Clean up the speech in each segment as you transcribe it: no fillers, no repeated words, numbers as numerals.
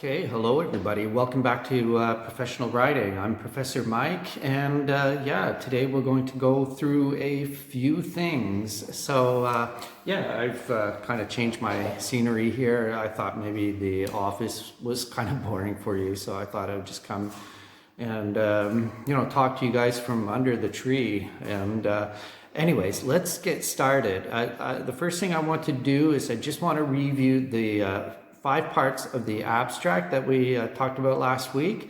Okay, hello everybody. Welcome back to Professional Writing. I'm Professor Mike, and yeah, today we're going to go through a few things. So yeah, I've kind of changed my scenery here. I thought maybe the office was kind of boring for you, so I thought I would just come and talk to you guys from under the tree. And anyways, let's get started. The first thing I want to do is I just want to review the 5 parts of the abstract that we talked about last week.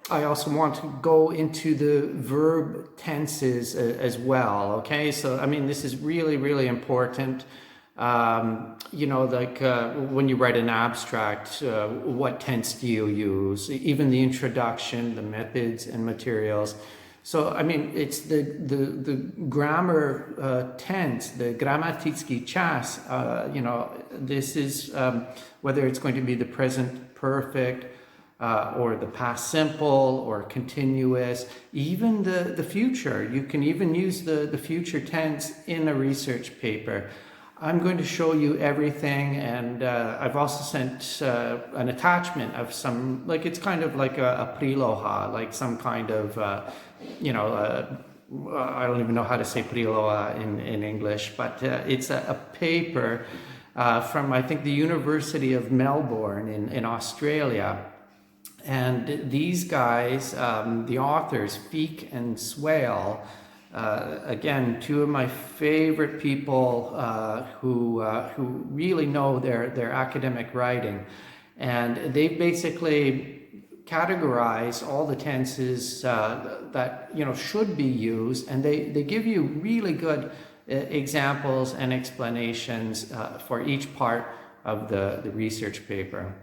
I also want to go into the verb tenses as well, okay? So, I mean, this is really, really important. When you write an abstract, what tense do you use? Even the introduction, the methods and materials. So, I mean, it's the grammar tense, the gramatický čas, this is whether it's going to be the present perfect or the past simple or continuous, even the future. You can even use the future tense in a research paper. I'm going to show you everything, and I've also sent an attachment of some, like it's kind of like a príloha, like some kind of, I don't even know how to say príloha in English, but it's a paper from, I think, the University of Melbourne in Australia. And these guys, the authors, Feek and Swale, again, 2 of my favorite people who really know their academic writing, and they basically categorize all the tenses that should be used, and they give you really good examples and explanations for each part of the research paper.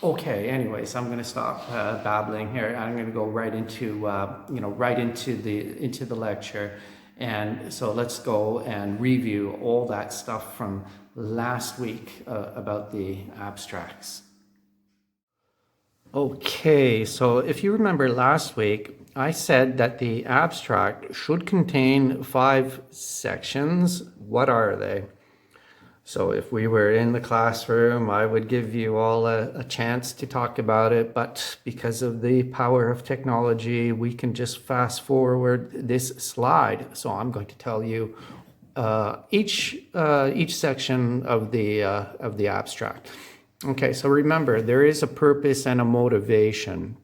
Okay, anyways, I'm going to stop babbling here. I'm going to go right into the lecture. And so let's go and review all that stuff from last week about the abstracts. Okay, so if you remember last week, I said that the abstract should contain 5 sections. What are they? So if we were in the classroom, I would give you all a chance to talk about it, but because of the power of technology, we can just fast forward this slide. So I'm going to tell you each section of the abstract. Okay, so remember, there is a purpose and a motivation.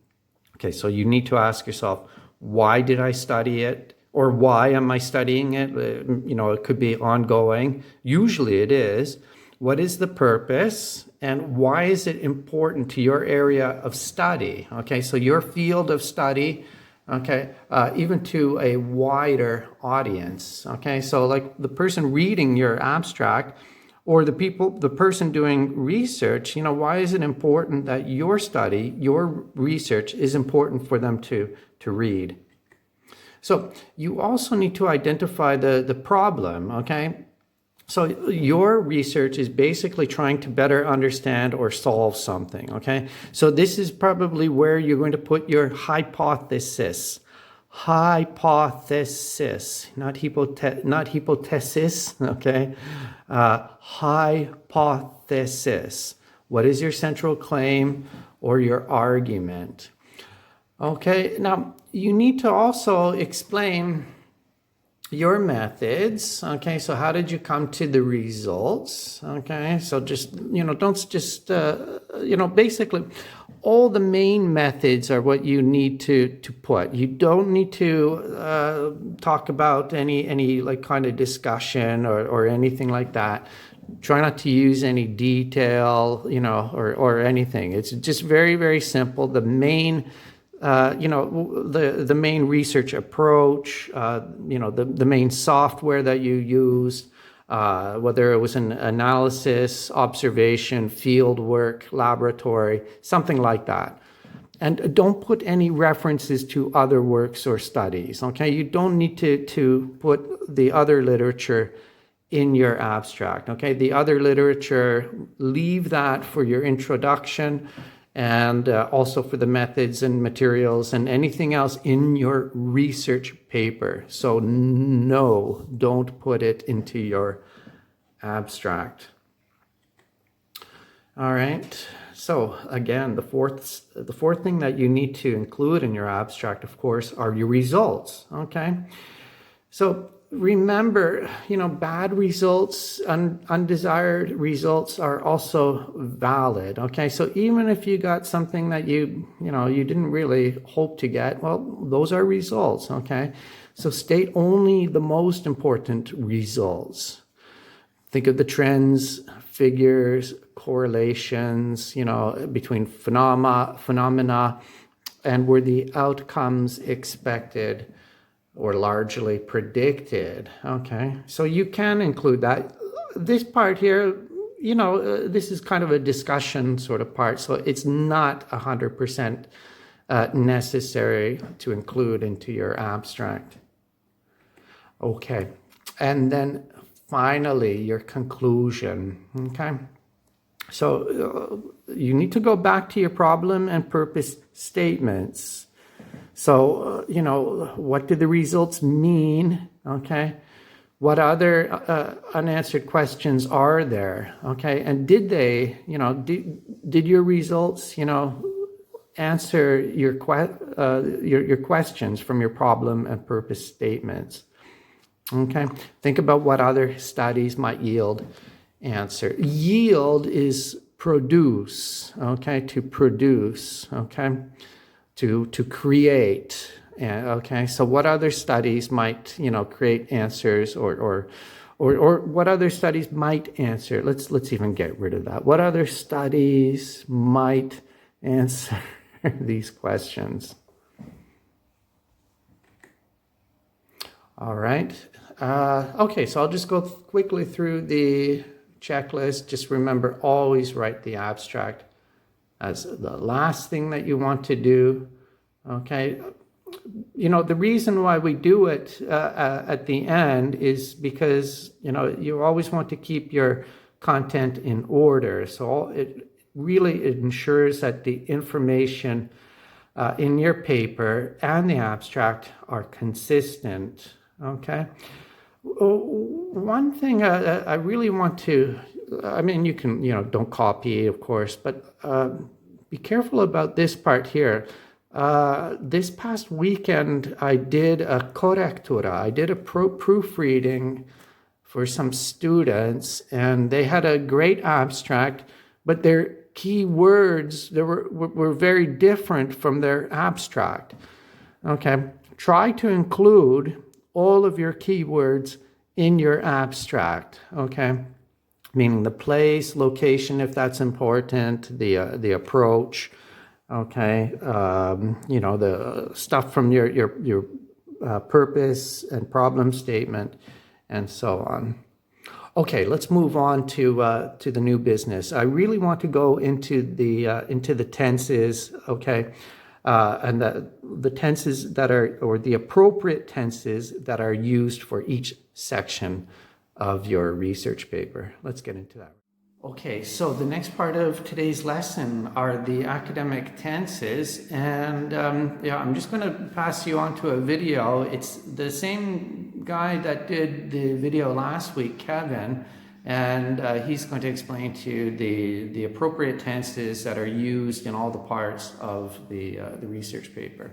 Okay, so you need to ask yourself, why did I study it? Or why am I studying it? It could be ongoing. Usually it is. What is the purpose? And why is it important to your area of study? Okay, so your field of study, okay, even to a wider audience. Okay, so like the person reading your abstract or the person doing research, why is it important that your study, your research is important for them to read? So you also need to identify the problem, okay? So your research is basically trying to better understand or solve something, okay? So this is probably where you're going to put your hypothesis. Hypothesis, not hypothesis, okay? Hypothesis. What is your central claim or your argument? Okay, now you need to also explain your methods. Okay, so how did you come to the results? Okay, so just, don't just, basically all the main methods are what you need to put. You don't need to talk about any like kind of discussion or anything like that. Try not to use any detail, or anything. It's just very, very simple. The main the main research approach, the main software that you used, whether it was an analysis, observation, field work, laboratory, something like that. And don't put any references to other works or studies, okay? You don't need to put the other literature in your abstract, okay? The other literature, leave that for your introduction, and also for the methods and materials and anything else in your research paper. So no, don't put it into your abstract. All right, So again, the fourth thing that you need to include in your abstract, of course, are your results. Okay. So remember, bad results, undesired results are also valid. Okay. So even if you got something that you didn't really hope to get, well, those are results. Okay. So state only the most important results. Think of the trends, figures, correlations, between phenomena, and were the outcomes expected or largely predicted. Okay, so you can include that. This part here, this is kind of a discussion sort of part, so it's not 100% necessary to include into your abstract. Okay, and then finally, your conclusion. Okay, so you need to go back to your problem and purpose statements. So, what do the results mean? Okay, what other unanswered questions are there? Okay, and did they, did your results, answer your questions from your problem and purpose statements? Okay, think about what other studies might yield answer. Yield is produce, okay, to produce, okay, to create. Okay, so what other studies might, create answers or what other studies might answer? Let's even get rid of that. What other studies might answer these questions? All right. Okay, so I'll just go quickly through the checklist. Just remember, always write the abstract as the last thing that you want to do. Okay. The reason why we do it at the end is because, you always want to keep your content in order. So it really ensures that the information in your paper and the abstract are consistent. Okay. One thing I really want to, you can, don't copy, of course, but be careful about this part here. This past weekend, I did a correctura. I did a proofreading for some students, and they had a great abstract, but their key words were very different from their abstract. Okay, try to include all of your keywords in your abstract, okay? Meaning the place, location, if that's important, the approach, okay? The stuff from your purpose and problem statement, and so on. Okay, let's move on to the new business. I really want to go into the tenses, okay? And the tenses that are, or the appropriate tenses that are used for each section of your research paper. Let's get into that. Okay, so the next part of today's lesson are the academic tenses, and I'm just going to pass you on to a video. It's the same guy that did the video last week, Kevin, and he's going to explain to you the appropriate tenses that are used in all the parts of the research paper.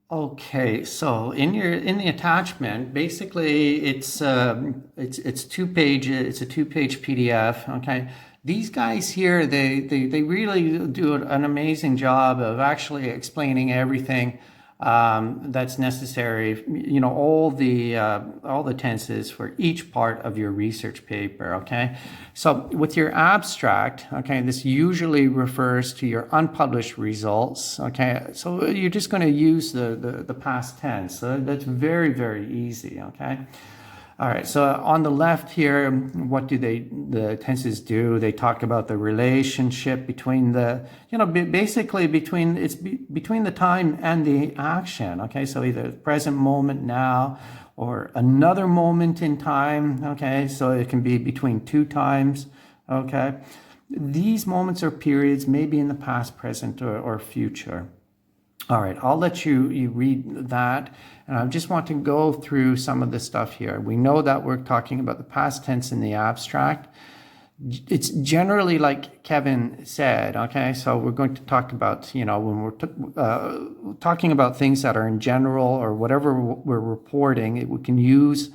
Okay, so in the attachment, basically it's 2 pages. It's a 2-page PDF. Okay, these guys here, they really do an amazing job of actually explaining everything that's necessary. All the tenses for each part of your research paper. Okay, so with your abstract, okay, this usually refers to your unpublished results. Okay, so you're just going to use the past tense. So that's very, very easy. Okay. All right, so on the left here, what do the tenses do? They talk about the relationship between basically between the time and the action, okay? So either present moment now or another moment in time, okay? So it can be between 2 times, okay? These moments or periods may be in the past, present, or future. All right, I'll let you read that. And I just want to go through some of the stuff here. We know that we're talking about the past tense in the abstract. It's generally like Kevin said, okay? So we're going to talk about, when we're talking about things that are in general or whatever we're reporting, we can use,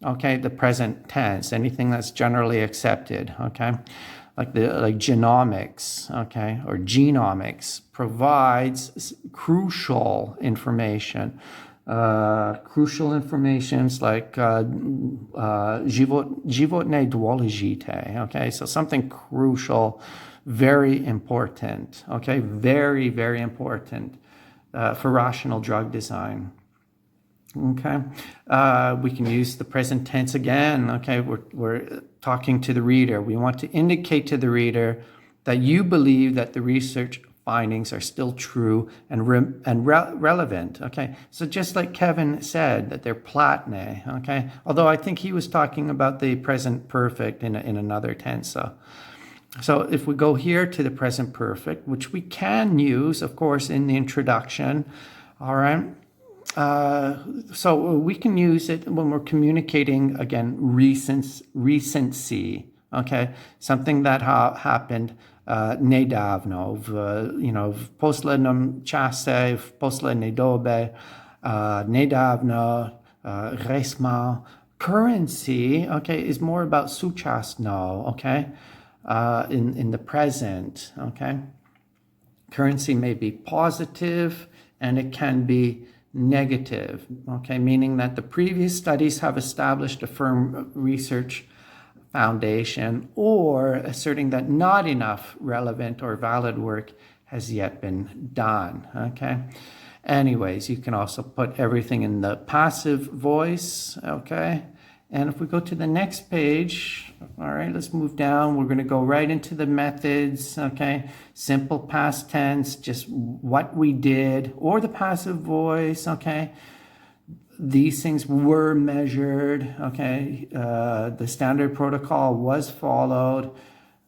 okay, the present tense, anything that's generally accepted, okay? Like genomics, okay, or genomics provides crucial information. Crucial informations like životné důležité, okay, so something crucial, very important, okay, very, very important for rational drug design. Okay, we can use the present tense again. Okay, we're talking to the reader. We want to indicate to the reader that you believe that the research findings are still true and relevant. Okay, so just like Kevin said, that they're platne. Okay, although I think he was talking about the present perfect in another tense. So if we go here to the present perfect, which we can use, of course, in the introduction. All right. So we can use it when we're communicating, again, recency, okay? Something that happened nedávno, v poslednom čase, v poslednej dobe, nedávno, resma. Currency, okay, is more about súčasno, okay? In the present, okay? Currency may be positive and it can be negative, okay, meaning that the previous studies have established a firm research foundation or asserting that not enough relevant or valid work has yet been done, okay? Anyways, you can also put everything in the passive voice, okay? And if we go to the next page, all right, let's move down. We're going to go right into the methods, okay? Simple past tense, just what we did, or the passive voice, okay? These things were measured, okay? The standard protocol was followed,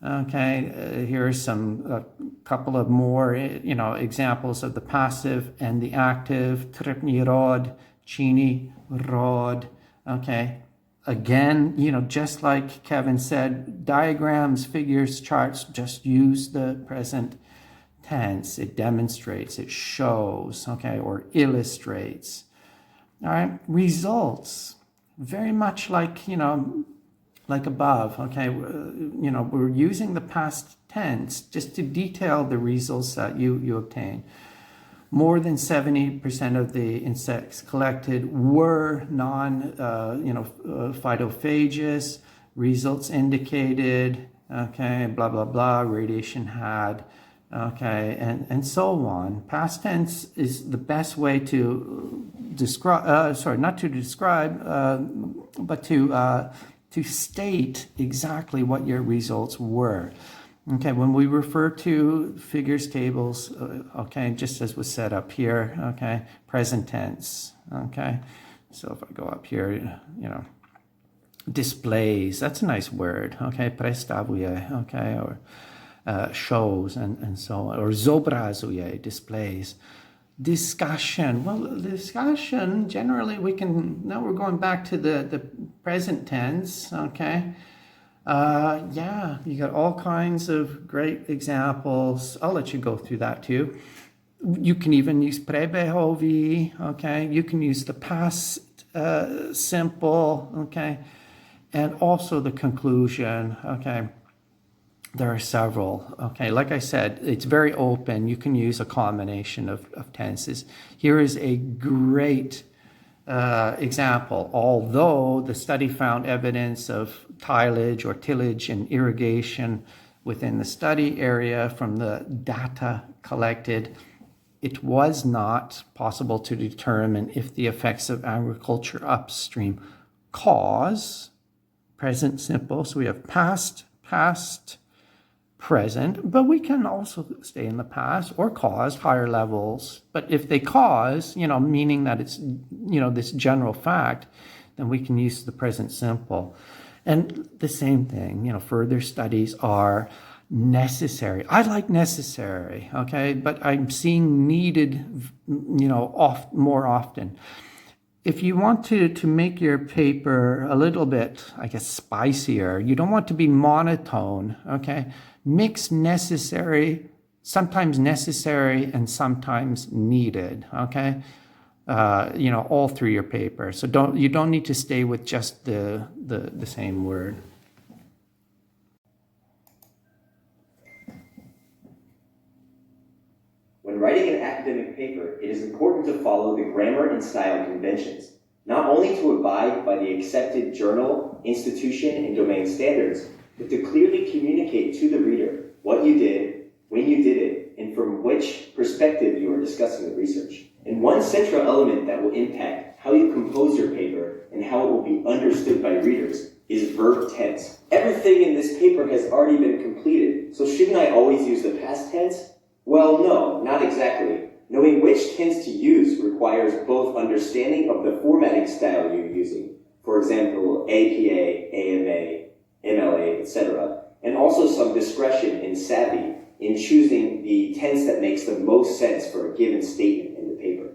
okay? Here are a couple of more, examples of the passive and the active. Trpni rod, chini rod, okay? Again, just like Kevin said, diagrams, figures, charts, just use the present tense. It demonstrates, it shows, okay, or illustrates. All right, results, very much like, like above, okay, we're using the past tense just to detail the results that you obtain. More than 70% of the insects collected were phytophagous. Results indicated, okay, blah, blah, blah, radiation had, okay, and so on. Past tense is the best way to describe, not to describe, but to state exactly what your results were. Okay, when we refer to figures, tables, okay, just as was set up here, okay, present tense, okay. So if I go up here, displays, that's a nice word, okay, predstavuje, okay, or shows and so on, or zobrazuje, displays. Discussion, well, discussion, generally now we're going back to the present tense, okay. You got all kinds of great examples. I'll let you go through that too. You can even use prebehovi, okay? You can use the past simple, okay? And also the conclusion, okay? There are several, okay? Like I said, it's very open. You can use a combination of tenses. Here is a great example. Although the study found evidence of tillage and irrigation within the study area from the data collected, it was not possible to determine if the effects of agriculture upstream cause, present simple, so we have past, present, but we can also stay in the past, or cause higher levels. But if they cause, meaning that it's, this general fact, then we can use the present simple. And the same thing, further studies are necessary. I like necessary, okay, but I'm seeing needed, more often. if you want to make your paper a little bit, I guess, spicier, you don't want to be monotone, okay? Mix necessary, sometimes necessary and sometimes needed, okay? All through your paper. So you don't need to stay with just the same word. When writing an academic paper, it is important to follow the grammar and style conventions, not only to abide by the accepted journal, institution, and domain standards, but to clearly communicate to the reader what you did, when you did it, and from which perspective you are discussing the research. And one central element that will impact how you compose your paper and how it will be understood by readers is verb tense. Everything in this paper has already been completed, so shouldn't I always use the past tense? Well, no, not exactly. Knowing which tense to use requires both understanding of the formatting style you're using, for example, APA, AMA, MLA, etc., and also some discretion and savvy in choosing the tense that makes the most sense for a given statement in the paper.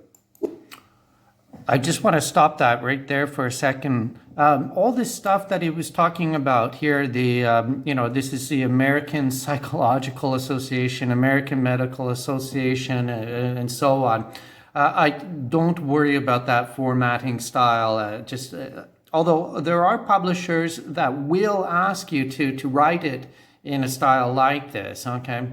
I just want to stop that right there for a second. All this stuff that he was talking about here, this is the American Psychological Association, American Medical Association, and so on. I don't worry about that formatting style. Although there are publishers that will ask you to write it in a style like this, okay?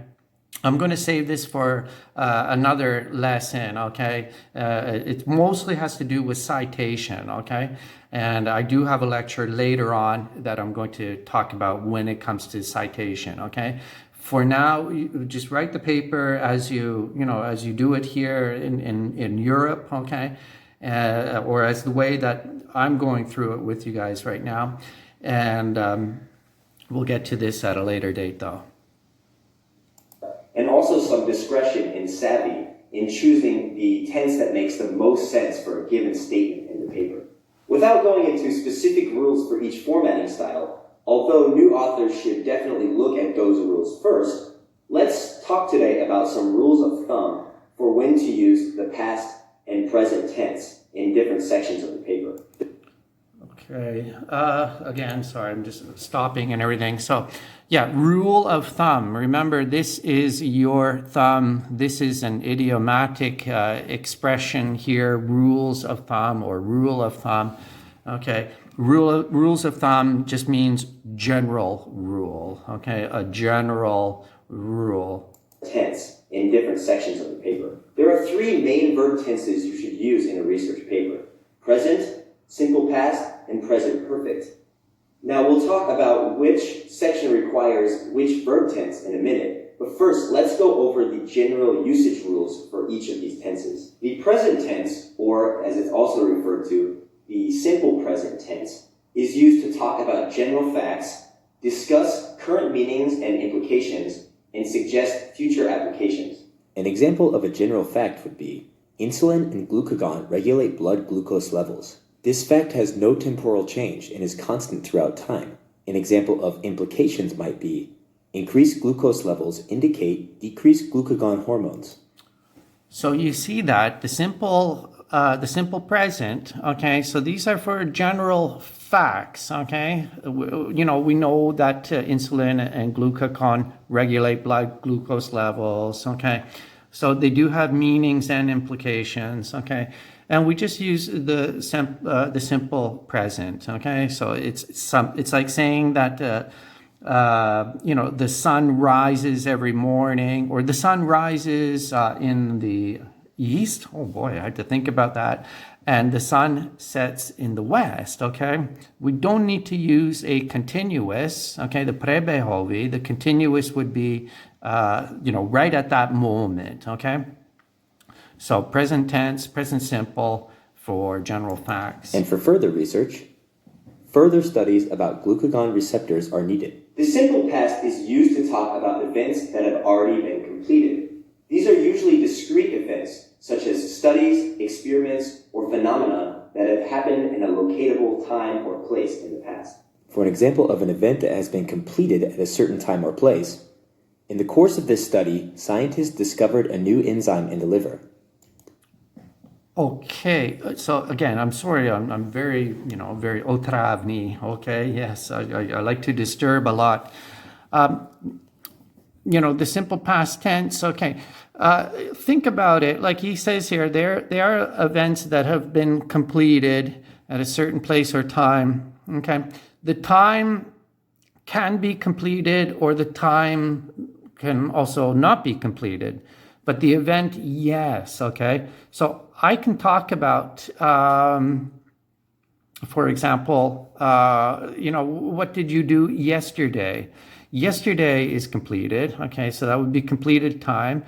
I'm going to save this for another lesson, okay? It mostly has to do with citation, okay? And I do have a lecture later on that I'm going to talk about when it comes to citation, okay? For now, you just write the paper as you do it here in Europe, okay? Or as the way that I'm going through it with you guys right now. And we'll get to this at a later date, though. And also some discretion and savvy in choosing the tense that makes the most sense for a given statement in the paper. Without going into specific rules for each formatting style, although new authors should definitely look at those rules first, let's talk today about some rules of thumb for when to use the past and present tense in different sections of the paper. Okay, again, sorry, I'm just stopping and everything. So, yeah, rule of thumb. Remember, this is your thumb. This is an idiomatic expression here, rules of thumb or rule of thumb. Okay, rules of thumb just means general rule, okay, a general rule. Tense in different sections of the paper. There are three main verb tenses you should use in a research paper: present, simple past, and present perfect. Now we'll talk about which section requires which verb tense in a minute, but first let's go over the general usage rules for each of these tenses. The present tense, or as it's also referred to, the simple present tense, is used to talk about general facts, discuss current meanings and implications, and suggest future applications. An example of a general fact would be, insulin and glucagon regulate blood glucose levels. This fact has no temporal change and is constant throughout time. An example of implications might be, increased glucose levels indicate decreased glucagon hormones. So you see that the simple present, okay, so these are for general facts, okay? We know that insulin and glucagon regulate blood glucose levels, okay? So they do have meanings and implications, okay? And we just use the simple present, okay? So it's like saying that the sun rises every morning, or the sun rises in the east. Oh boy, I had to think about that. And the sun sets in the west, okay? We don't need to use a continuous, okay? The prebehovi, the continuous would be, right at that moment, okay? So present tense, present simple for general facts. And for further research, further studies about glucagon receptors are needed. The simple past is used to talk about events that have already been completed. These are usually discrete events, such as studies, experiments, or phenomena that have happened in a locatable time or place in the past. For an example of an event that has been completed at a certain time or place, in the course of this study, scientists discovered a new enzyme in the liver. Okay, so again, I'm sorry, I'm very, very otravni, okay? Yes, I like to disturb a lot. The simple past tense, okay. Think about it, like he says here, there are events that have been completed at a certain place or time, okay? The time can be completed or the time can also not be completed. But the event, yes, okay? So I can talk about, for example, what did you do yesterday? Yesterday is completed, okay? So that would be completed time.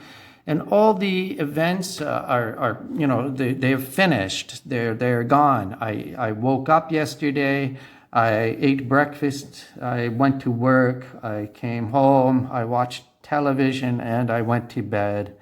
And all the events are they have finished. They're gone. I woke up yesterday. I ate breakfast. I went to work. I came home. I watched television and I went to bed.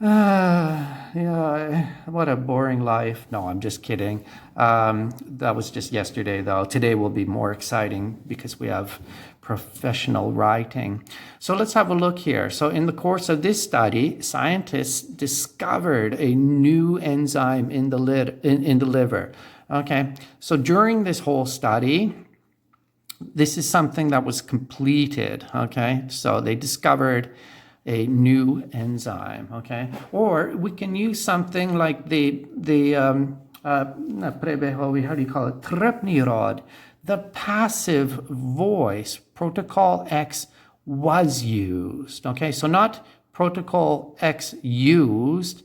Yeah, what a boring life. No, I'm just kidding. That was just yesterday, though. Today will be more exciting because we have professional writing. So let's have a look here. So in the course of this study, scientists discovered a new enzyme in the liver. Okay, so during this whole study, this is something that was completed. Okay, so they discovered a new enzyme, okay? Or we can use something like the how do you call it? Tripnirod. The passive voice, protocol X was used, okay? So not protocol X used,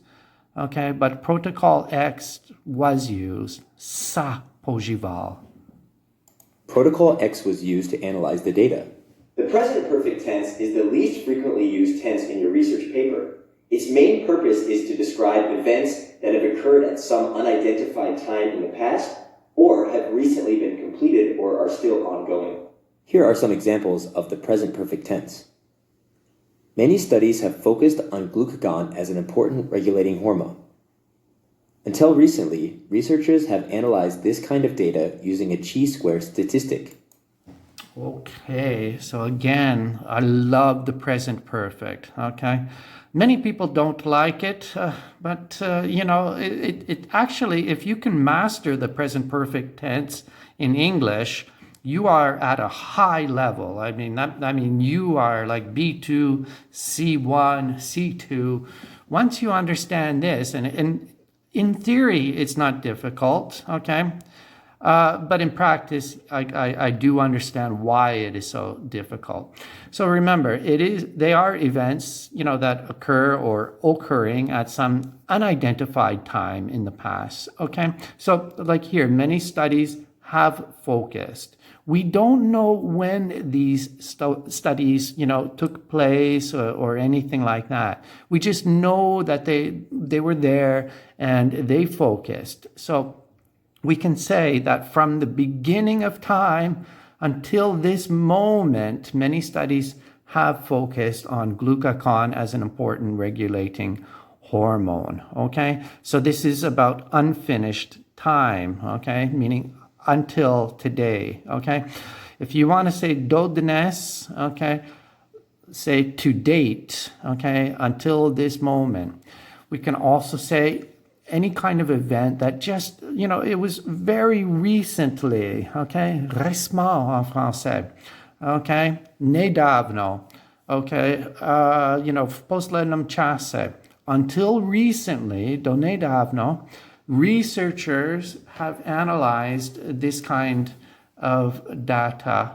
okay, but protocol X was used. Sa používal. Protocol X was used to analyze the data. The present perfect tense is the least frequently used tense in your research paper. Its main purpose is to describe events that have occurred at some unidentified time in the past or have recently been completed or are still ongoing. Here are some examples of the present perfect tense. Many studies have focused on glucagon as an important regulating hormone. Until recently, researchers have analyzed this kind of data using a chi-square statistic. Okay, so again, I love the present perfect, okay? Many people don't like it, but it actually, if you can master the present perfect tense in English, you are at a high level. I mean, you are like B2, C1, C2. Once you understand this, and in theory, it's not difficult, okay? But in practice, I do understand why it is so difficult. So remember, they are events, that occur or occurring at some unidentified time in the past. Okay, so like here, many studies have focused. We don't know when these studies, took place or anything like that. We just know that they were there and they focused. So we can say that from the beginning of time until this moment, many studies have focused on glucagon as an important regulating hormone, okay? So this is about unfinished time, okay? Meaning until today, okay? If you want to say dodnes, okay, say to date, okay, until this moment. We can also say any kind of event that just, it was very recently, okay? Récemment en français, okay? Nedávno, okay? V poslednom čase. Until recently, do nedávno, researchers have analyzed this kind of data.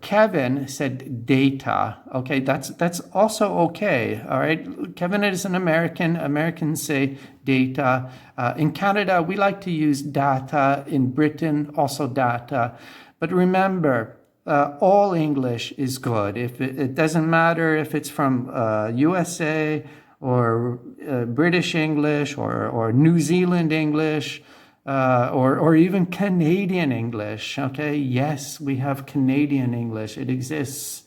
Kevin said data. Okay, that's also okay. All right, Kevin is an American. Americans say data. In Canada, we like to use data. In Britain, also data. But remember, all English is good. If it doesn't matter if it's from USA or British English or New Zealand English. Or even Canadian English, okay? Yes, we have Canadian English. It exists,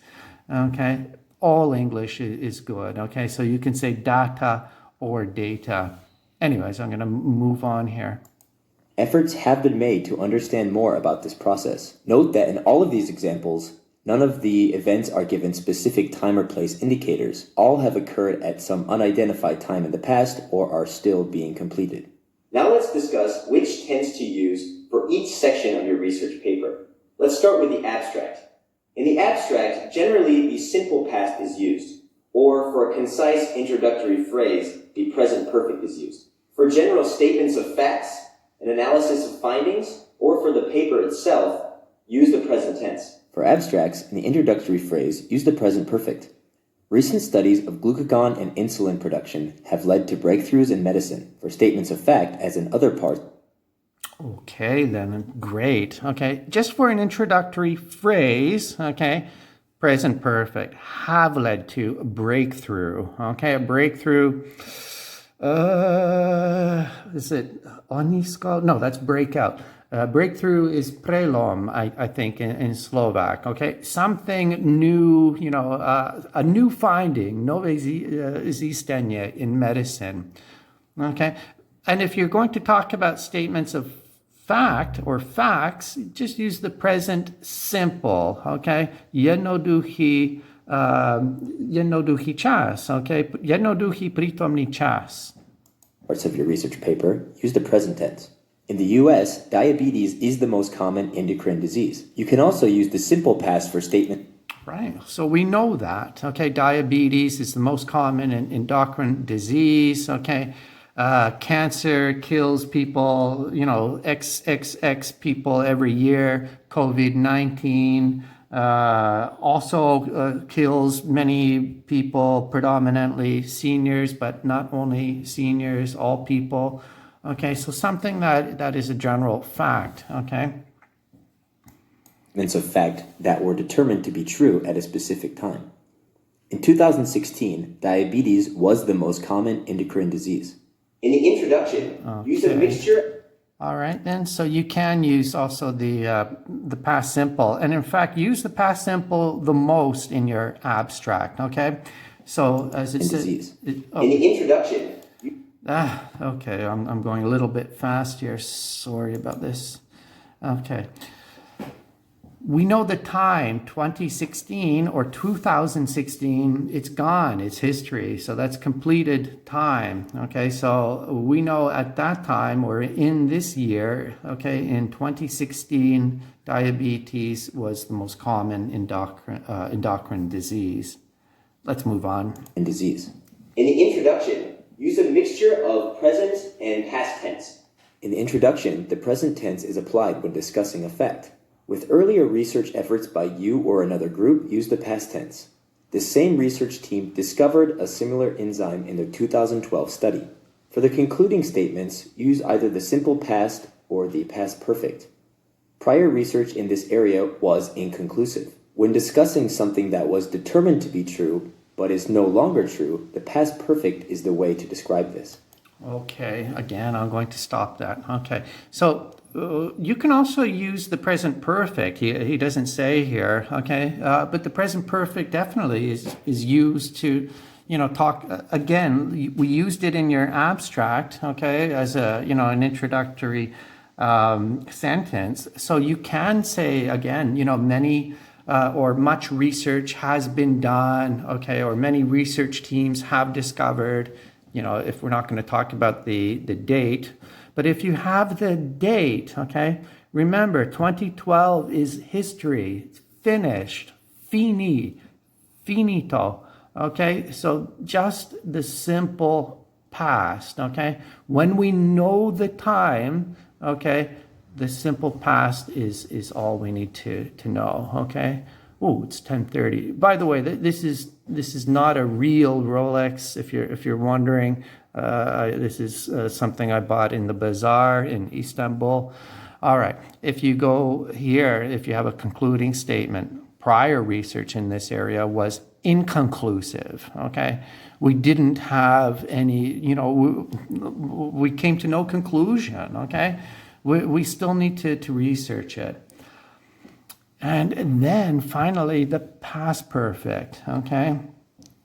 okay? All English is good, okay? So you can say data or data. Anyways, I'm going to move on here. Efforts have been made to understand more about this process. Note that in all of these examples, None of the events are given specific time or place indicators. All have occurred at some unidentified time in the past or are still being completed. Now let's discuss which tense to use for each section of your research paper. Let's start with the abstract. In the abstract, generally the simple past is used, or for a concise introductory phrase, the present perfect is used. For general statements of facts, an analysis of findings, or for the paper itself, use the present tense. For abstracts, in the introductory phrase, use the present perfect. Recent studies of glucagon and insulin production have led to breakthroughs in medicine for statements of fact, as in other parts. Okay, then, great. Okay, just for an introductory phrase, okay, present perfect, have led to a breakthrough. Okay, a breakthrough. Is it onisko? No, that's breakout. Breakthrough is prelom, I think, in Slovak. Okay, something new, a new finding, nové zjištění in medicine. Okay, and if you're going to talk about statements of fact or facts, just use the present simple. Okay, jednoduchý čas. Okay, jednoduchý prítomný čas. Parts of your research paper, use the present tense. In the US, diabetes is the most common endocrine disease. You can also use the simple past for statement. Right, so we know that. Okay, diabetes is the most common endocrine disease. Okay, cancer kills people, XXX people every year. COVID-19 also kills many people, predominantly seniors, but not only seniors, all people. Okay, so something that is a general fact, okay? Statements of fact that were determined to be true at a specific time. In 2016, diabetes was the most common endocrine disease. In the introduction, use a mixture. All right, then, so you can use also the past simple. And in fact, use the past simple the most in your abstract, okay? So as it says... In the introduction... Okay, I'm going a little bit fast here. Sorry about this. Okay. We know the time, 2016 or 2016, it's gone, it's history. So that's completed time. Okay, so we know at that time or in this year, okay, in 2016, diabetes was the most common endocrine disease. Let's move on. And disease. In the introduction, use a mixture of present and past tense. In the introduction, the present tense is applied when discussing a fact. With earlier research efforts by you or another group, use the past tense. This same research team discovered a similar enzyme in their 2012 study. For the concluding statements, use either the simple past or the past perfect. Prior research in this area was inconclusive. When discussing something that was determined to be true, but is no longer true, the past perfect is the way to describe this. Okay, again, I'm going to stop that. Okay, so you can also use the present perfect. He doesn't say here, okay, but the present perfect definitely is used to, talk, again, we used it in your abstract, okay, as a, an introductory sentence. So you can say, again, many or much research has been done, okay, or many research teams have discovered, if we're not going to talk about the date, but if you have the date, okay, remember 2012 is history, it's finished, finito, okay, so just the simple past, okay, when we know the time, okay, the simple past is all we need to know, okay? Oh, it's 10:30. By the way, this is not a real Rolex. If you're wondering, this is something I bought in the bazaar in Istanbul. All right. If you go here, if you have a concluding statement, prior research in this area was inconclusive. Okay, we didn't have any. We came to no conclusion. Okay. We still need to research it. And then finally, the past perfect, okay?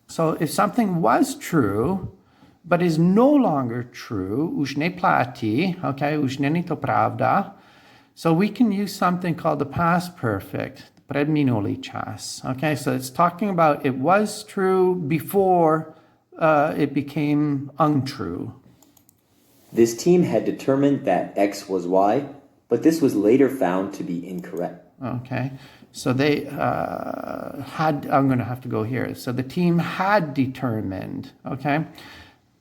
So if something was true, but is no longer true, už neplatí, okay, už není to pravda, so we can use something called the past perfect. The pred minulý čas. Okay, so it's talking about it was true before it became untrue. This team had determined that X was Y, but this was later found to be incorrect. Okay, so they had, I'm going to have to go here. So the team had determined, okay?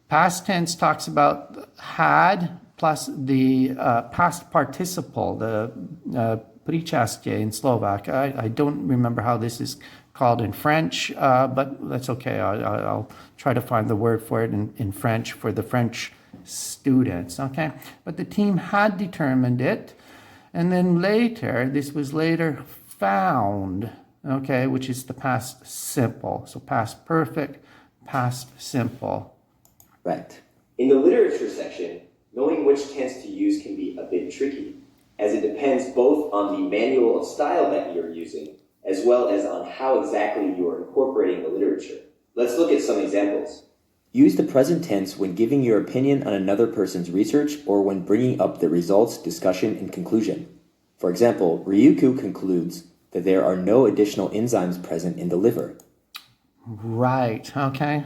Past tense talks about had plus the past participle, the príčastie in Slovak. I don't remember how this is called in French, but that's okay. I'll try to find the word for it in French for the French students, okay? But the team had determined it. And then later, this was later found, okay, which is the past simple. So past perfect, past simple. Right. In the literature section, knowing which tense to use can be a bit tricky, as it depends both on the manual of style that you're using, as well as on how exactly you are incorporating the literature. Let's look at some examples. Use the present tense when giving your opinion on another person's research or when bringing up the results, discussion, and conclusion. For example, Ryuko concludes that there are no additional enzymes present in the liver. Right, okay.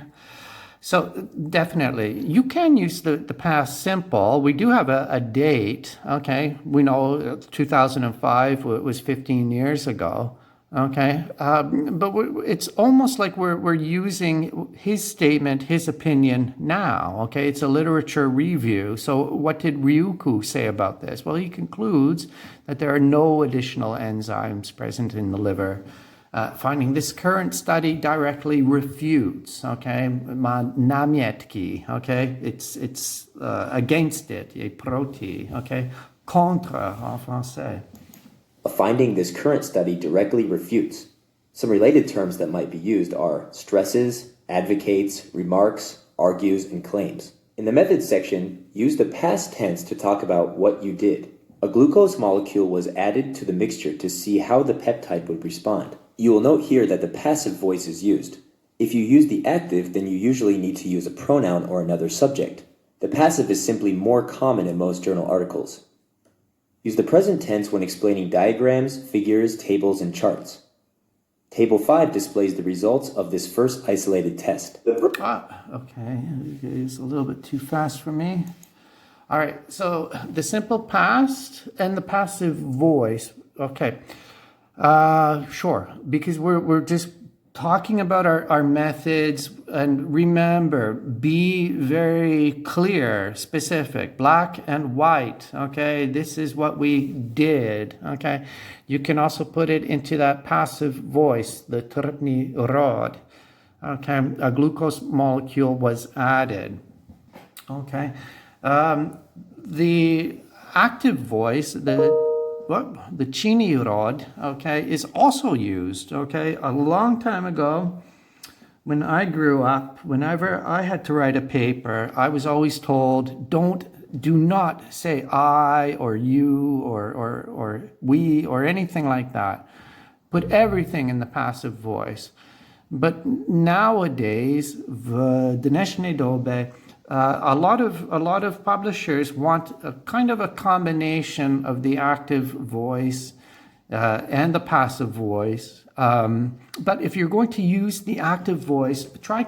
So definitely, you can use the past simple. We do have a date, okay. We know 2005 was 15 years ago. Okay, but it's almost like we're using his statement, his opinion now. Okay, it's a literature review. So what did Ryuko say about this? Well, he concludes that there are no additional enzymes present in the liver. Finding this current study directly refutes. Okay, námietky. Okay, it's against it. Je proti. Okay, contre en français. A finding this current study directly refutes. Some related terms that might be used are stresses, advocates, remarks, argues, and claims. In the methods section, use the past tense to talk about what you did. A glucose molecule was added to the mixture to see how the peptide would respond. You will note here that the passive voice is used. If you use the active, then you usually need to use a pronoun or another subject. The passive is simply more common in most journal articles. Use the present tense when explaining diagrams, figures, tables, and charts. Table 5 displays the results of this first isolated test. Okay, it's a little bit too fast for me. All right, so the simple past and the passive voice. Okay, sure, because we're just talking about our methods, and remember, be very clear, specific, black and white, okay? This is what we did, okay? You can also put it into that passive voice, the trpný rod, okay? A glucose molecule was added, okay? The active voice, the chini rod, okay, is also used, okay? A long time ago, when I grew up, whenever I had to write a paper, I was always told, do not say I or you or we or anything like that. Put everything in the passive voice. But nowadays, v dnešnej dobe, a lot of publishers want a kind of a combination of the active voice and the passive voice. But if you're going to use the active voice, try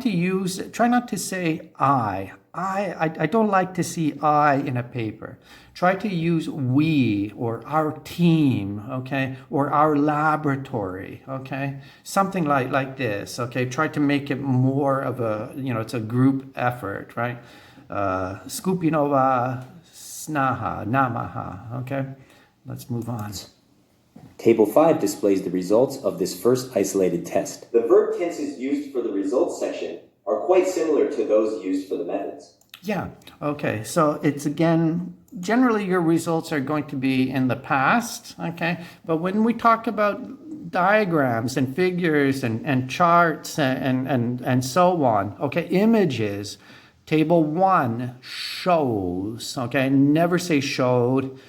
not to say I. I don't like to see I in a paper. Try to use we or our team, okay, or our laboratory, okay, something like this, okay. Try to make it more of a, it's a group effort, right? Skupinova snaha, namaha, okay. Let's move on. Table 5 displays the results of this first isolated test. The verb tenses used for the results section are quite similar to those used for the methods. Yeah, okay, so it's again, generally your results are going to be in the past, okay? But when we talk about diagrams and figures and charts and so on, okay, images, table 1 shows, okay? Never say showed,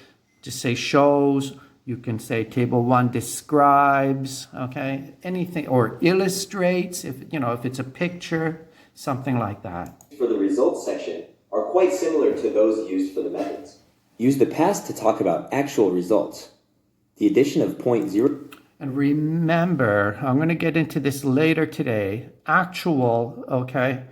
just say shows. You can say table 1 describes, okay? Anything, or illustrates, if it's a picture, something like that. For the results section are quite similar to those used for the methods. Use the past to talk about actual results. The addition of point 0. And remember, I'm going to get into this later today. Actual, okay,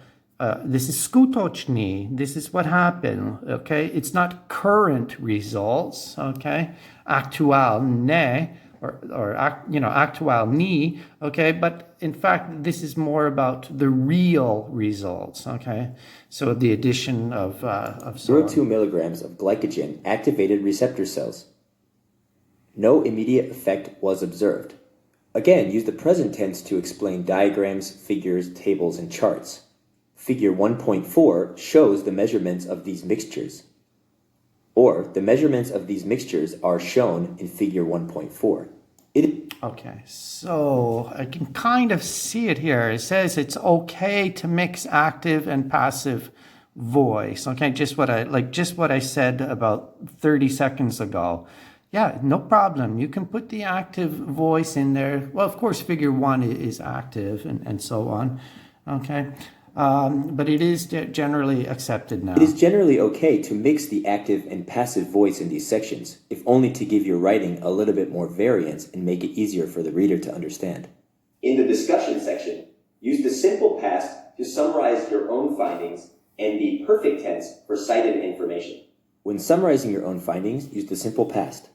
this is skutoczni. This is what happened, okay? It's not current results, okay? Aktualne, aktualni, okay? But in fact, this is more about the real results, okay? So the addition of so on. 0.2 milligrams of glycogen activated receptor cells. No immediate effect was observed. Again, use the present tense to explain diagrams, figures, tables, and charts. Figure 1.4 shows the measurements of these mixtures. Or, the measurements of these mixtures are shown in figure 1.4. Okay, so I can kind of see it here. It says it's okay to mix active and passive voice. Okay, just what I said about 30 seconds ago. Yeah, no problem. You can put the active voice in there. Well, of course, figure 1 is active and so on. Okay, but it is generally accepted now. It is generally okay to mix the active and passive voice in these sections, if only to give your writing a little bit more variance and make it easier for the reader to understand. In the discussion section, use the simple past to summarize your own findings and the perfect tense for cited information. When summarizing your own findings, use the simple past.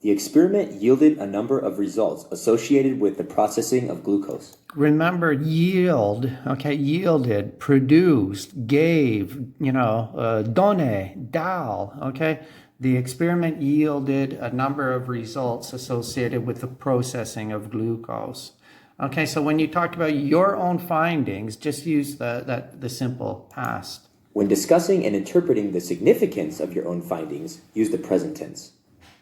The experiment yielded a number of results associated with the processing of glucose. Remember, yield, okay, yielded, produced, gave, donne, dal, okay? The experiment yielded a number of results associated with the processing of glucose. Okay, so when you talk about your own findings, just use the simple past. When discussing and interpreting the significance of your own findings, use the present tense.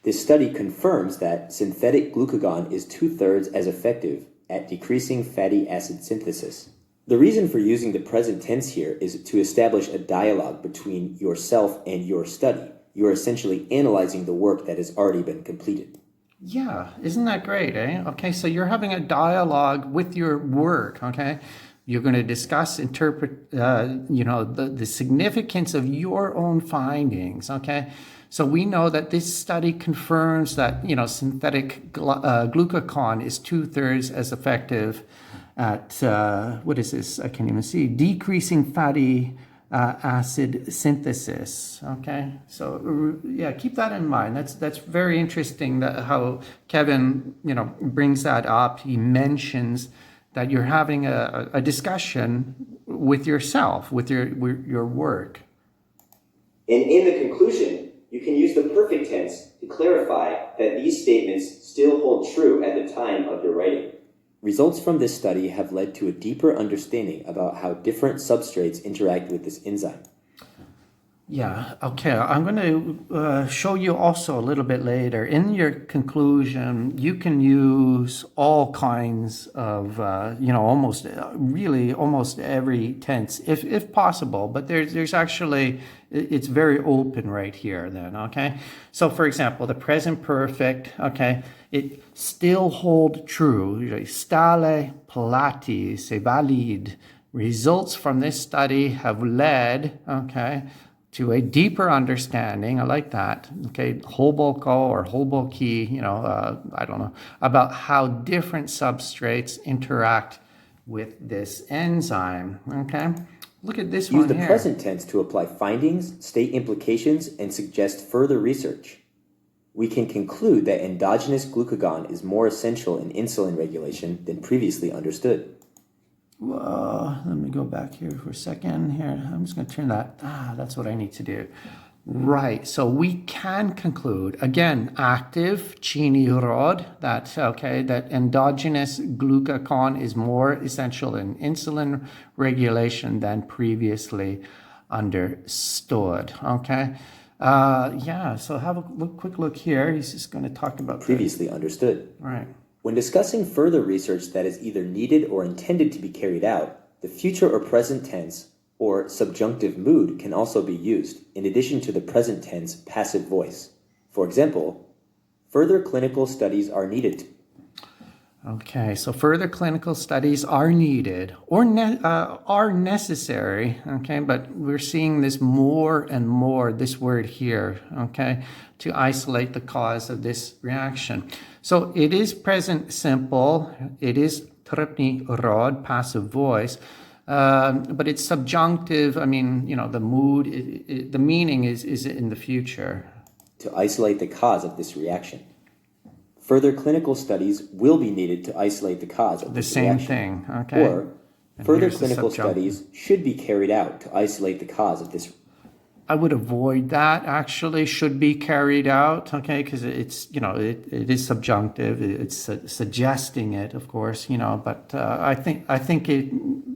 This study confirms that synthetic glucagon is 2/3 as effective at decreasing fatty acid synthesis. The reason for using the present tense here is to establish a dialogue between yourself and your study. You are essentially analyzing the work that has already been completed. Yeah, isn't that great, eh? Okay, so you're having a dialogue with your work, okay? You're going to discuss, interpret, the significance of your own findings, okay? So we know that this study confirms that, synthetic glucagon is 2/3 as effective at, what is this? I can't even see. Decreasing fatty acid synthesis, okay? So, yeah, keep that in mind. That's very interesting that how Kevin, brings that up. He mentions that you're having a discussion with yourself, with your work. And in the conclusion, you can use the perfect tense to clarify that these statements still hold true at the time of your writing. Results from this study have led to a deeper understanding about how different substrates interact with this enzyme. Yeah, okay. I'm going to show you also a little bit later. In your conclusion, you can use all kinds of, almost every tense, if possible. But there's actually, it's very open right here then, okay? So, for example, the present perfect, okay, it still hold true. Stale palati se valid. Results from this study have led, okay, to a deeper understanding, I like that, okay, Hoboko or Hoboki, I don't know, about how different substrates interact with this enzyme, okay? Look at this Use one the here. present tense to apply findings, state implications, and suggest further research. We can conclude that endogenous glucagon is more essential in insulin regulation than previously understood. Let me go back here for a second. Here, I'm just going to turn that. That's what I need to do. Right. So we can conclude again, active chini rod that endogenous glucagon is more essential in insulin regulation than previously understood. Okay. So have a quick look here. He's just going to talk about previously understood. Right. When discussing further research that is either needed or intended to be carried out, the future or present tense or subjunctive mood can also be used, in addition to the present tense passive voice. For example, further clinical studies are needed. Okay, so further clinical studies are needed or are necessary, okay, but we're seeing this more and more, this word here, okay, to isolate the cause of this reaction. So it is present simple, it is tripni rod, passive voice, but it's subjunctive. I mean, the mood, the meaning is in the future. To isolate the cause of this reaction. Further clinical studies will be needed to isolate the cause of The this same reaction. thing, okay? Or, further here's the clinical subjunctive. studies should be carried out to isolate the cause of this. I would avoid that, actually, should be carried out, okay? Because it's, it is subjunctive. It's suggesting it, of course, but I think it,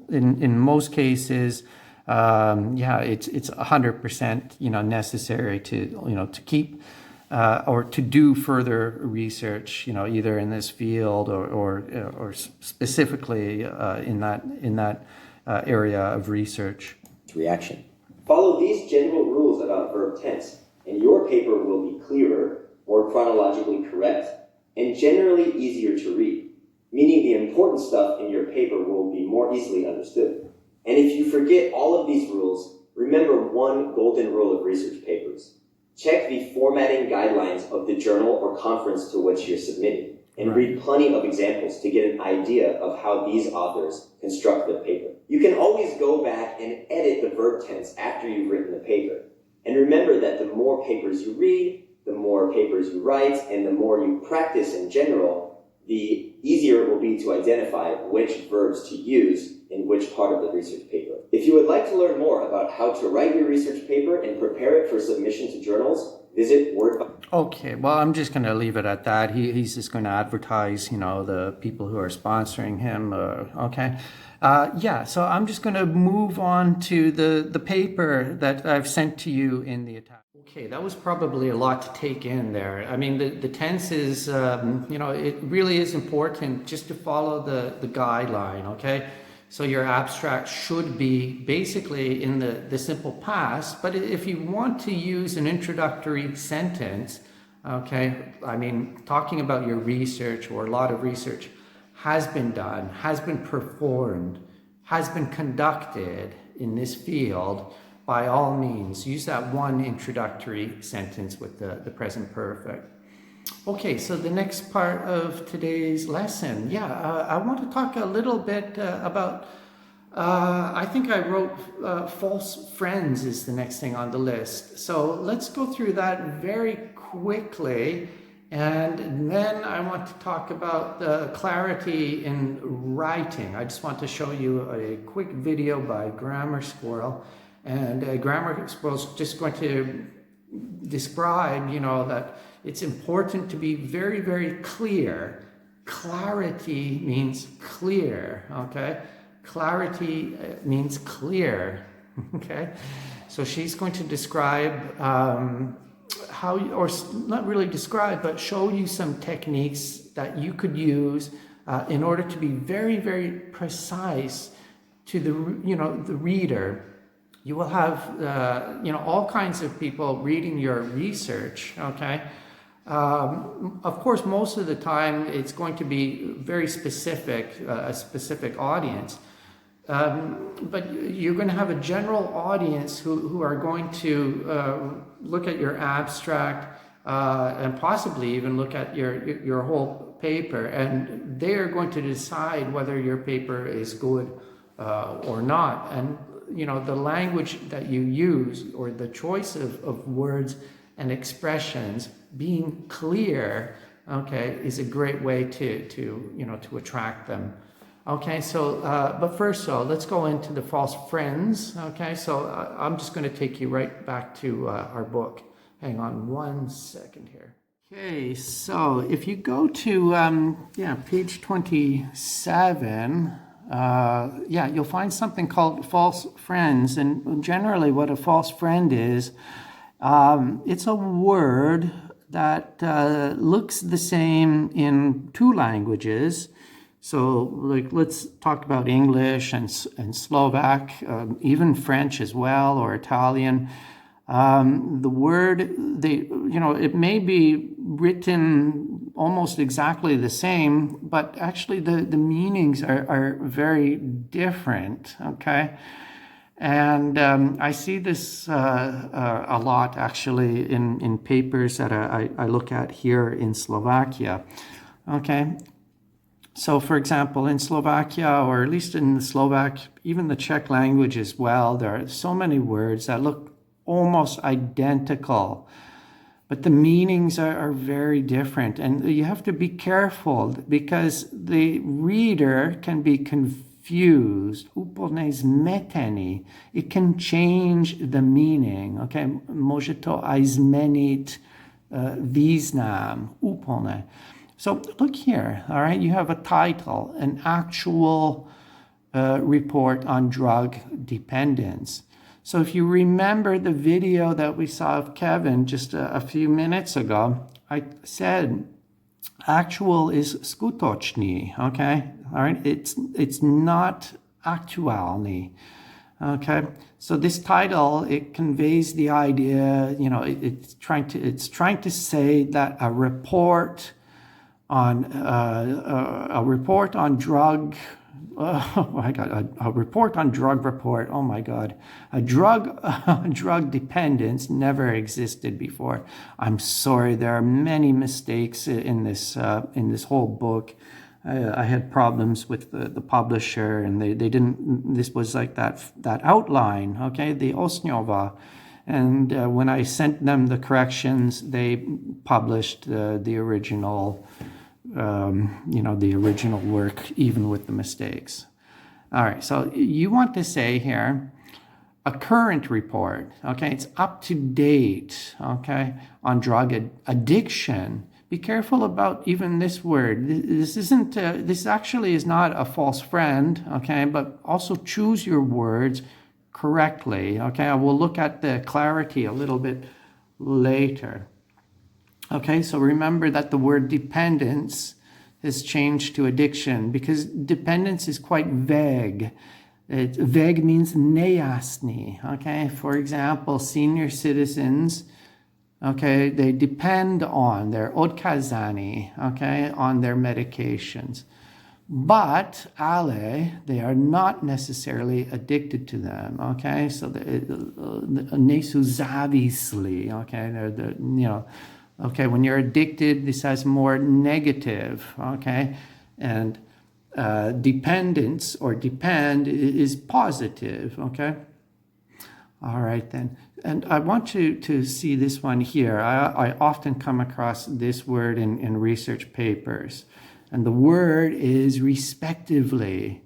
in most cases, it's 100%, necessary to, to keep or to do further research, either in this field or specifically in that area of research. Reaction. Follow these general rules about verb tense, and your paper will be clearer, more chronologically correct, and generally easier to read, meaning the important stuff in your paper will be more easily understood. And if you forget all of these rules, remember one golden rule of research papers. Check the formatting guidelines of the journal or conference to which you're submitting, and read plenty of examples to get an idea of how these authors construct their paper. You can always go back and edit the verb tense after you've written the paper. And remember that the more papers you read, the more papers you write, and the more you practice in general, the easier it will be to identify which verbs to use in which part of the research paper. If you would like to learn more about how to write your research paper and prepare it for submission to journals, visit Word. Okay, well, I'm just going to leave it at that. He's just going to advertise, the people who are sponsoring him. Okay. So I'm just going to move on to the paper that I've sent to you in the attachment. Okay, that was probably a lot to take in there. I mean, the tense is, it really is important just to follow the guideline, okay? So your abstract should be basically in the simple past, but if you want to use an introductory sentence, okay, I mean, talking about your research or a lot of research has been done, has been performed, has been conducted in this field, by all means, use that one introductory sentence with the present perfect. Okay, so the next part of today's lesson, I want to talk a little bit about, I think I wrote false friends is the next thing on the list. So let's go through that very quickly, and then I want to talk about the clarity in writing. I just want to show you a quick video by Grammar Squirrel, and Grammar Squirrel's just going to describe, that it's important to be very, very clear. Clarity means clear, okay? Clarity means clear, okay? So she's going to describe how, or not really describe, but show you some techniques that you could use in order to be very, very precise to the reader. You will have, all kinds of people reading your research, okay? Of course, most of the time, it's going to be very specific, a specific audience. But you're going to have a general audience who are going to look at your abstract and possibly even look at your whole paper. And they are going to decide whether your paper is good or not. And the language that you use or the choice of words and expressions being clear, okay, is a great way to attract them. Okay, so, but first, let's go into the false friends. Okay, so I'm just going to take you right back to our book. Hang on 1 second here. Okay, so if you go to, page 27, you'll find something called false friends. And generally what a false friend is, it's a word that looks the same in two languages. So like, let's talk about English and Slovak, even French as well, or Italian. The word, it may be written almost exactly the same, but actually the meanings are very different, okay? And I see this a lot actually in papers that I look at here in Slovakia, okay? So, for example, in Slovakia, or at least in the Slovak, even the Czech language as well, there are so many words that look almost identical, but the meanings are very different. And you have to be careful because the reader can be confused. Úplne zmetený. It can change the meaning. Okay, môže to aj zmeniť význam. Úplne. So look here, all right, you have a title, an actual report on drug dependence. So if you remember the video that we saw of Kevin just a few minutes ago, I said actual is skutočný, okay? All right, it's not aktuálny. Okay, so this title, it conveys the idea, you know, it's trying to say that a report on drug. Oh my God! A report on drug report. Oh my God! A drug dependence never existed before. I'm sorry. There are many mistakes in this whole book. I had problems with the publisher, and they didn't. This was like that outline. Okay, the Osňová. And when I sent them the corrections, they published the original. The original work, even with the mistakes. All right, so you want to say here, a current report, okay, it's up to date, okay, on drug addiction. Be careful about even this word. This actually is not a false friend, okay, but also choose your words correctly, okay. I will look at the clarity a little bit later. Okay, so remember that the word dependence has changed to addiction because dependence is quite vague. Vague means nejasný. Okay, for example, senior citizens, okay, they depend on their odkázaní, okay, on their medications. But they are not necessarily addicted to them. Okay, so nejsou závislí. Okay, okay, when you're addicted, this has more negative, okay? And dependence or depend is positive, okay? All right, then. And I want you to see this one here. I often come across this word in research papers. And the word is respectively,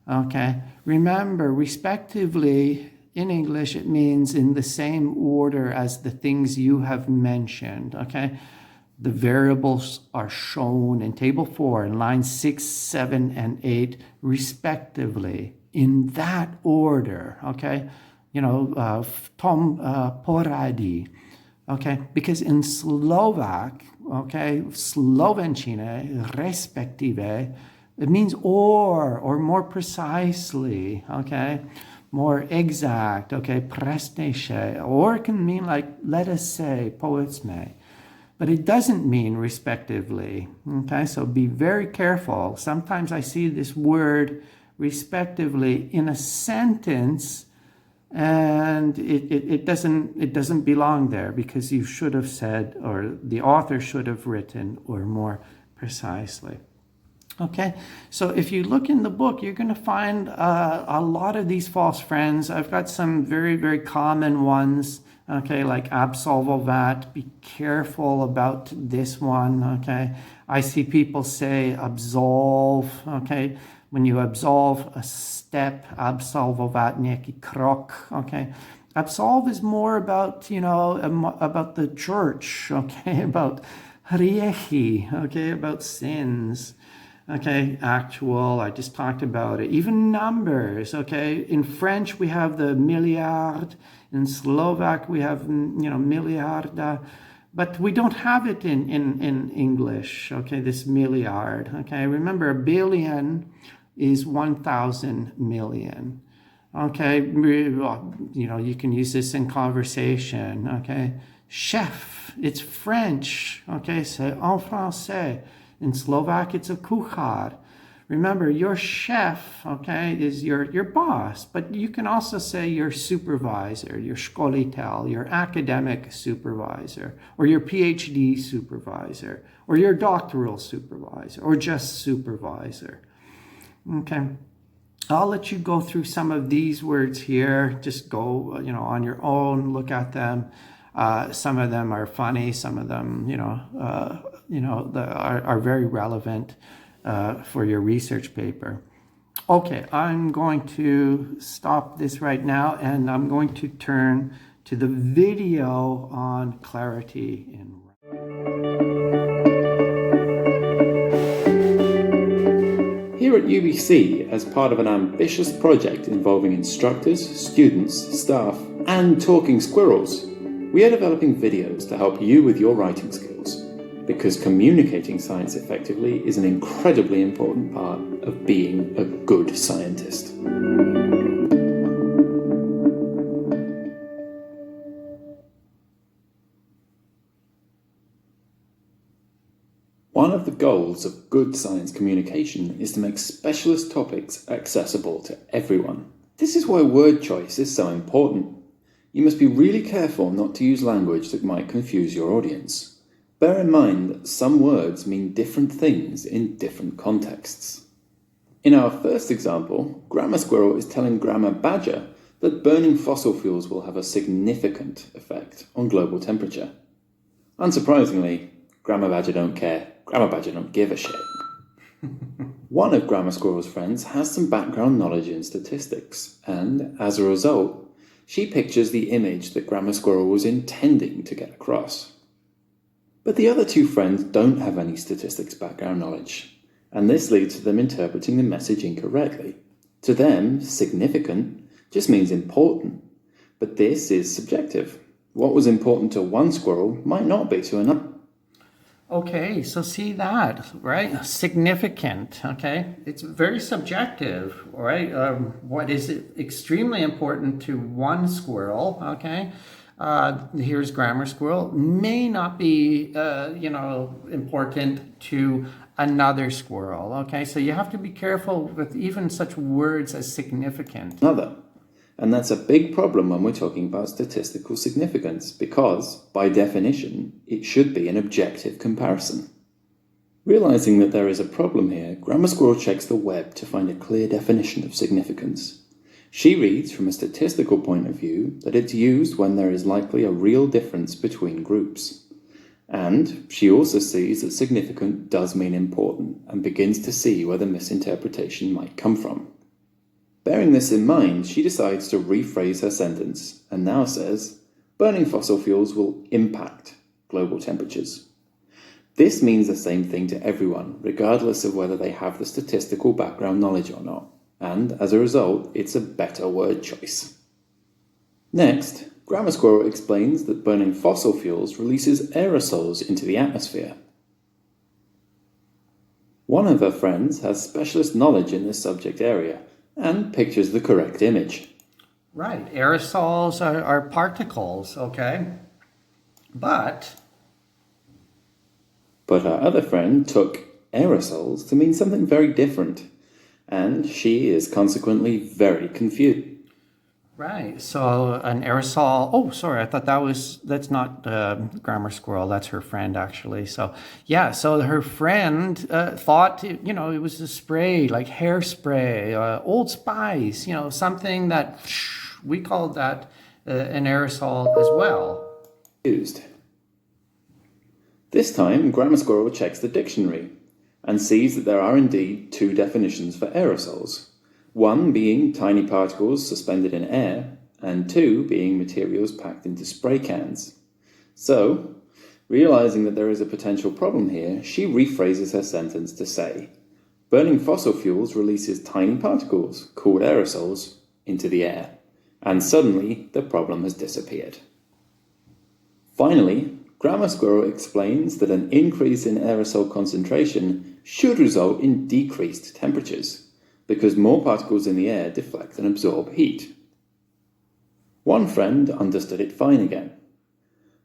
okay? Remember, respectively, in English, it means in the same order as the things you have mentioned, okay? The variables are shown in Table 4 in lines 6, 7, and 8, respectively, in that order, okay? You know, tom poradí, okay? Because in Slovak, okay, Slovenčine, respektive, it means or more precisely, okay? More exact, okay, presnejšie, or it can mean like, let us say, povedzme, but it doesn't mean respectively, okay, so be very careful. Sometimes I see this word respectively in a sentence and it doesn't belong there because you should have said, or the author should have written, or more precisely. Okay, so if you look in the book, you're going to find a lot of these false friends. I've got some very, very common ones, okay, like absolvovat. Be careful about this one, okay. I see people say absolve, okay. When you absolve a step, absolvovat nejaký krok, okay. Absolve is more about, about the church, okay, about hriechy, okay, about sins. Okay, actual, I just talked about it. Even numbers, okay? In French, we have the milliard. In Slovak, we have, miliarda. But we don't have it in English, okay, this milliard, okay? Remember, a billion is 1,000 million, okay? You can use this in conversation, okay? Chef, it's French. Okay, so en français. In Slovak, it's a kuchar. Remember, your chef, okay, is your boss, but you can also say your supervisor, your szkolitel, your academic supervisor, or your PhD supervisor, or your doctoral supervisor, or just supervisor. Okay. I'll let you go through some of these words here. Just go, on your own, look at them. Some of them are funny. Some of them, are very relevant for your research paper. Okay, I'm going to stop this right now, and I'm going to turn to the video on clarity in. Here at UBC, as part of an ambitious project involving instructors, students, staff, and talking squirrels, we are developing videos to help you with your writing skills, because communicating science effectively is an incredibly important part of being a good scientist. One of the goals of good science communication is to make specialist topics accessible to everyone. This is why word choice is so important. You must be really careful not to use language that might confuse your audience. Bear in mind that some words mean different things in different contexts. In our first example, Grammar Squirrel is telling Grammar Badger that burning fossil fuels will have a significant effect on global temperature. Unsurprisingly, Grammar Badger don't care. Grammar Badger don't give a shit. One of Grammar Squirrel's friends has some background knowledge in statistics, and as a result, she pictures the image that Grammar Squirrel was intending to get across. But the other two friends don't have any statistics background knowledge, and this leads to them interpreting the message incorrectly. To them, significant just means important, but this is subjective. What was important to one squirrel might not be to another. Okay, so see that, right? Significant, okay? It's very subjective, right? What is extremely important to one squirrel, okay? Here's Grammar Squirrel, may not be, important to another squirrel, okay? So you have to be careful with even such words as significant. Another. And that's a big problem when we're talking about statistical significance, because, by definition, it should be an objective comparison. Realizing that there is a problem here, Grammar Squirrel checks the web to find a clear definition of significance. She reads from a statistical point of view that it's used when there is likely a real difference between groups. And she also sees that significant does mean important, and begins to see where the misinterpretation might come from. Bearing this in mind, she decides to rephrase her sentence and now says, burning fossil fuels will impact global temperatures. This means the same thing to everyone, regardless of whether they have the statistical background knowledge or not, and as a result, it's a better word choice. Next, Grammar Squirrel explains that burning fossil fuels releases aerosols into the atmosphere. One of her friends has specialist knowledge in this subject area, and pictures the correct image. Right, aerosols are particles, okay? But our other friend took aerosols to mean something very different, and she is consequently very confused. right, so an aerosol, oh, sorry, I thought that's not Grammar Squirrel, that's her friend actually. So, yeah, so her friend thought, it was a spray, like hairspray, Old Spice, something that, we called that an aerosol as well. This time, Grammar Squirrel checks the dictionary, and sees that there are indeed two definitions for aerosols. One being tiny particles suspended in air, and two being materials packed into spray cans. So, realizing that there is a potential problem here, she rephrases her sentence to say, burning fossil fuels releases tiny particles, called aerosols, into the air, and suddenly the problem has disappeared. Finally, Grammar Squirrel explains that an increase in aerosol concentration should result in decreased temperatures, because more particles in the air deflect and absorb heat. One friend understood it fine again,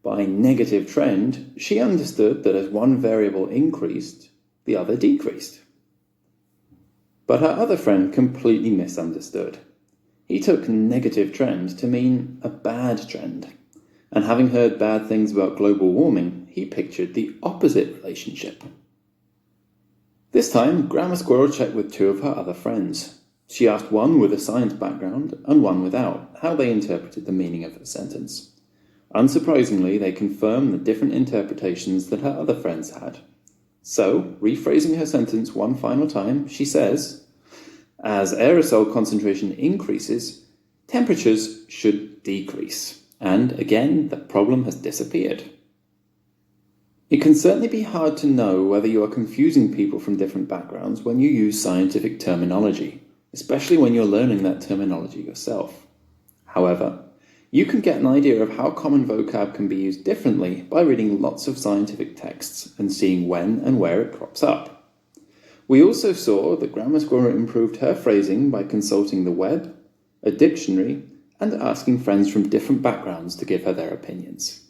By negative trend, she understood that as one variable increased, the other decreased. But her other friend completely misunderstood. He took negative trend to mean a bad trend, and having heard bad things about global warming, he pictured the opposite relationship. This time, Grammar Squirrel checked with two of her other friends. She asked one with a science background and one without how they interpreted the meaning of a sentence. Unsurprisingly, they confirmed the different interpretations that her other friends had. So, rephrasing her sentence one final time, she says, as aerosol concentration increases, temperatures should decrease. And again, the problem has disappeared. It can certainly be hard to know whether you are confusing people from different backgrounds when you use scientific terminology, especially when you're learning that terminology yourself. However, you can get an idea of how common vocab can be used differently by reading lots of scientific texts and seeing when and where it crops up. We also saw that Grammar Squirrel improved her phrasing by consulting the web, a dictionary, and asking friends from different backgrounds to give her their opinions.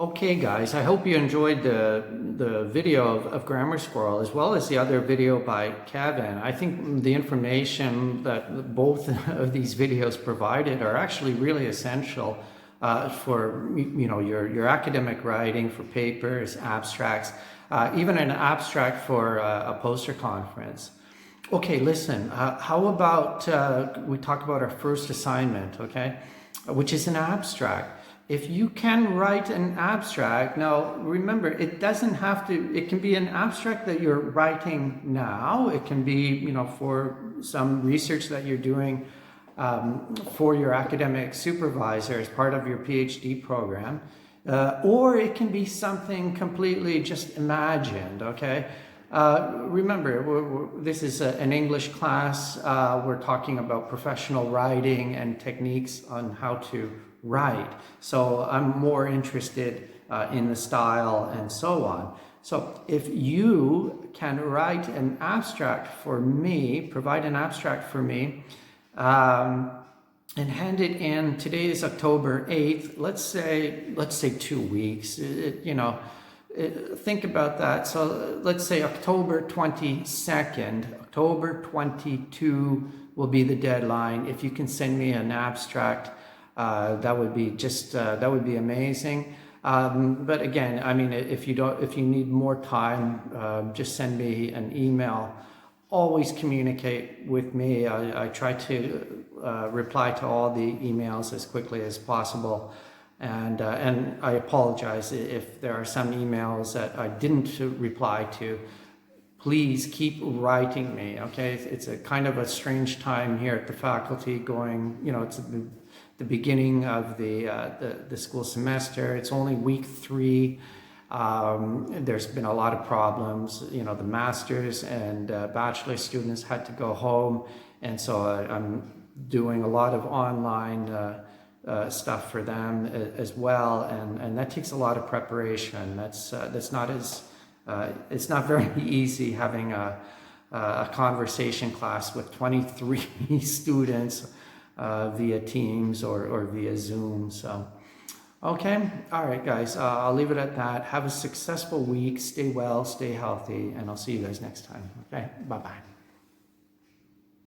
Okay, guys, I hope you enjoyed the video of Grammar Squirrel as well as the other video by Kevin. I think the information that both of these videos provided are actually really essential for your academic writing, for papers, abstracts, even an abstract for a poster conference. Okay, listen, how about we talk about our first assignment, okay, which is an abstract. If you can write an abstract, now remember, it doesn't have to, it can be an abstract that you're writing now. It can be, for some research that you're doing for your academic supervisor as part of your PhD program. Or it can be something completely just imagined, okay? Remember, this is an English class. We're talking about professional writing and techniques on how to write. So I'm more interested in the style and so on. So if you can write an abstract for me, provide an abstract for me, and hand it in, today is October 8th, let's say 2 weeks, think about that. So let's say October 22nd, October 22 will be the deadline. If you can send me an abstract, that would be amazing. But again, I mean, if you need more time, just send me an email. Always communicate with me. I try to reply to all the emails as quickly as possible. And I apologize if there are some emails that I didn't reply to. Please keep writing me, okay? It's a kind of a strange time here at the faculty going, it's the beginning of the school semester. It's only week 3. There's been a lot of problems. The master's and bachelor students had to go home. And so I'm doing a lot of online stuff for them as well. And that takes a lot of preparation. That's not as, it's not very easy having a conversation class with 23 students via Teams or via Zoom. So, okay. All right, guys, I'll leave it at that. Have a successful week. Stay well, stay healthy, and I'll see you guys next time. Okay, bye-bye.